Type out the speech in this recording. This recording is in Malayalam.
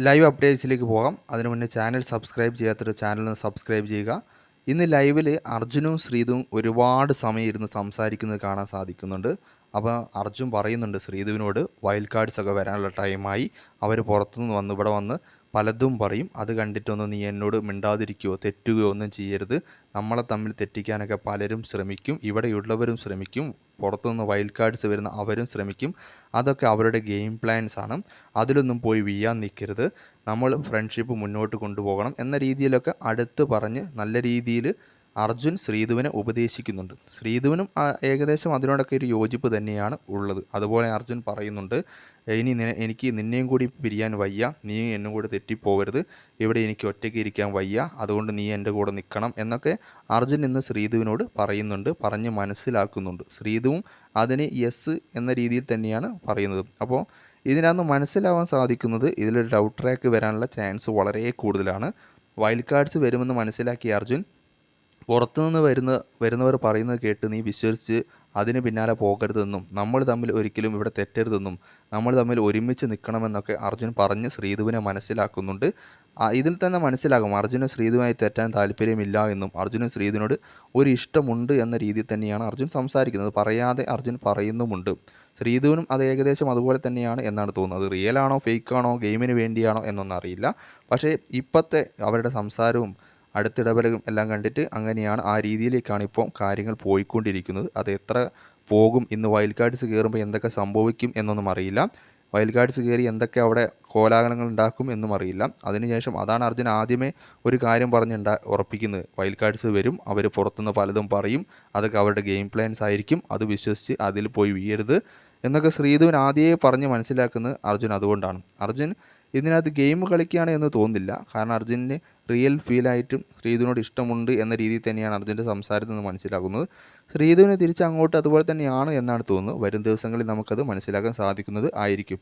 ലൈവ് അപ്ഡേറ്റ്സിലേക്ക് പോകാം. അതിനു മുന്നേ ചാനൽ സബ്സ്ക്രൈബ് ചെയ്യാത്തൊരു ചാനൽ സബ്സ്ക്രൈബ് ചെയ്യുക. ഇന്ന് ലൈവിൽ അർജുനും ശ്രീതുവും ഒരുപാട് സമയം ഇരുന്ന് സംസാരിക്കുന്നത് കാണാൻ സാധിക്കുന്നുണ്ട്. അപ്പോൾ അർജുൻ പറയുന്നുണ്ട് ശ്രീതുവിനോട് വൈൽഡ് കാർഡ്സ് ഒക്കെ വരാനുള്ള ടൈമായി, അവർ പുറത്തുനിന്ന് വന്ന് ഇവിടെ വന്ന് പലതും പറയും, അത് കണ്ടിട്ടൊന്നും നീ എന്നോട് മിണ്ടാതിരിക്കുകയോ തെറ്റുകയോ ഒന്നും ചെയ്യരുത്. നമ്മളെ തമ്മിൽ തെറ്റിക്കാനൊക്കെ പലരും ശ്രമിക്കും, ഇവിടെയുള്ളവരും ശ്രമിക്കും, പുറത്തുനിന്ന് വൈൽഡ് കാർഡ്സ് വരുന്ന അവരും ശ്രമിക്കും. അതൊക്കെ അവരുടെ ഗെയിം പ്ലാൻസ് ആണ്, അതിലൊന്നും പോയി വീഴാൻ നിൽക്കരുത്. നമ്മൾ ഫ്രണ്ട്ഷിപ്പ് മുന്നോട്ട് കൊണ്ടുപോകണം എന്ന രീതിയിലൊക്കെ അടുത്ത് പറഞ്ഞ് നല്ല രീതിയിൽ അർജുൻ ശ്രീധുവിനെ ഉപദേശിക്കുന്നുണ്ട്. ശ്രീധുവിനും ഏകദേശം അതിനോടൊക്കെ ഒരു യോജിപ്പ് തന്നെയാണ് ഉള്ളത്. അതുപോലെ അർജുൻ പറയുന്നുണ്ട്, ഇനി എനിക്ക് നിന്നെയും കൂടി പിരിയാൻ വയ്യ, നീ എന്നും കൂടെ തെറ്റിപ്പോകരുത്, ഇവിടെ എനിക്ക് ഒറ്റയ്ക്ക് ഇരിക്കാൻ വയ്യ, അതുകൊണ്ട് നീ എൻ്റെ കൂടെ നിൽക്കണം എന്നൊക്കെ അർജുൻ ഇന്ന് ശ്രീധുവിനോട് പറയുന്നുണ്ട്, പറഞ്ഞ് മനസ്സിലാക്കുന്നുണ്ട്. ശ്രീധുവും അതിന് യെസ് എന്ന രീതിയിൽ തന്നെയാണ് പറയുന്നത്. അപ്പോൾ ഇതിനകത്ത് മനസ്സിലാവാൻ സാധിക്കുന്നത് ഇതിലൊരു ലവ് ട്രാക്ക് വരാനുള്ള ചാൻസ് വളരെ കൂടുതലാണ്. വൈൽഡ് കാർഡ്സ് വരുമെന്ന് മനസ്സിലാക്കിയ അർജുൻ പുറത്തുനിന്ന് വരുന്നവർ പറയുന്നത് കേട്ട് നീ വിശ്വസിച്ച് അതിന് പിന്നാലെ പോകരുതെന്നും നമ്മൾ തമ്മിൽ ഒരിക്കലും ഇവിടെ തെറ്റരുതെന്നും നമ്മൾ തമ്മിൽ ഒരുമിച്ച് നിൽക്കണമെന്നൊക്കെ അർജുൻ പറഞ്ഞ് ശ്രീധുവിനെ മനസ്സിലാക്കുന്നുണ്ട്. ഇതിൽ തന്നെ മനസ്സിലാകും അർജുന് ശ്രീധുവുമായി തെറ്റാൻ താല്പര്യമില്ല എന്നും അർജുനും ശ്രീധുവിനോട് ഒരു ഇഷ്ടമുണ്ട് എന്ന രീതിയിൽ തന്നെയാണ് അർജുൻ സംസാരിക്കുന്നത്. പറയാതെ അർജുൻ പറയുന്നുമുണ്ട്. ശ്രീധുവിനും അത് ഏകദേശം അതുപോലെ തന്നെയാണ് എന്നാണ് തോന്നുന്നത്. റിയൽ ആണോ ഫേക്ക് ആണോ ഗെയിമിന് വേണ്ടിയാണോ എന്നൊന്നും അറിയില്ല. പക്ഷേ ഇപ്പോഴത്തെ അവരുടെ സംസാരവും അടുത്തിടപെടലും എല്ലാം കണ്ടിട്ട് അങ്ങനെയാണ്, ആ രീതിയിലേക്കാണ് ഇപ്പോൾ കാര്യങ്ങൾ പോയിക്കൊണ്ടിരിക്കുന്നത്. അത് എത്ര പോകും, ഇന്ന് വൈൽഡ് കാർഡ്സ് കയറുമ്പോൾ എന്തൊക്കെ സംഭവിക്കും എന്നൊന്നും അറിയില്ല. വൈൽഡ് കാർഡ്സ് കയറി എന്തൊക്കെ അവിടെ കോലാഹലങ്ങൾ ഉണ്ടാക്കും എന്നും അറിയില്ല. അതിനുശേഷം അതാണ് അർജുൻ ആദ്യമേ ഒരു കാര്യം പറഞ്ഞ് ഉറപ്പിക്കുന്നത്, വൈൽഡ് കാർഡ്സ് വരും, അവർ പുറത്തുനിന്ന് പലതും പറയും, അതൊക്കെ അവരുടെ ഗെയിം പ്ലാൻസ് ആയിരിക്കും, അത് വിശ്വസിച്ച് അതിൽ പോയി വീഴരുത് എന്നൊക്കെ ശ്രീധുവിൻ ആദ്യമേ പറഞ്ഞ് മനസ്സിലാക്കുന്നത് അർജുൻ അതുകൊണ്ടാണ്. അർജുൻ ഇതിനകത്ത് ഗെയിം കളിക്കുകയാണ് എന്ന് തോന്നുന്നില്ല. കാരണം അർജുന് റിയൽ ഫീലായിട്ടും ശ്രീധുവിനോട് ഇഷ്ടമുണ്ട് എന്ന രീതിയിൽ തന്നെയാണ് അർജുൻ്റെ സംസാരത്തിൽ നിന്ന് മനസ്സിലാക്കുന്നത്. ശ്രീധുവിന് തിരിച്ച് അങ്ങോട്ട് അതുപോലെ തന്നെയാണ് എന്നാണ് തോന്നുന്നത്. വരും ദിവസങ്ങളിൽ നമുക്കത് മനസ്സിലാക്കാൻ സാധിക്കുന്നത് ആയിരിക്കും.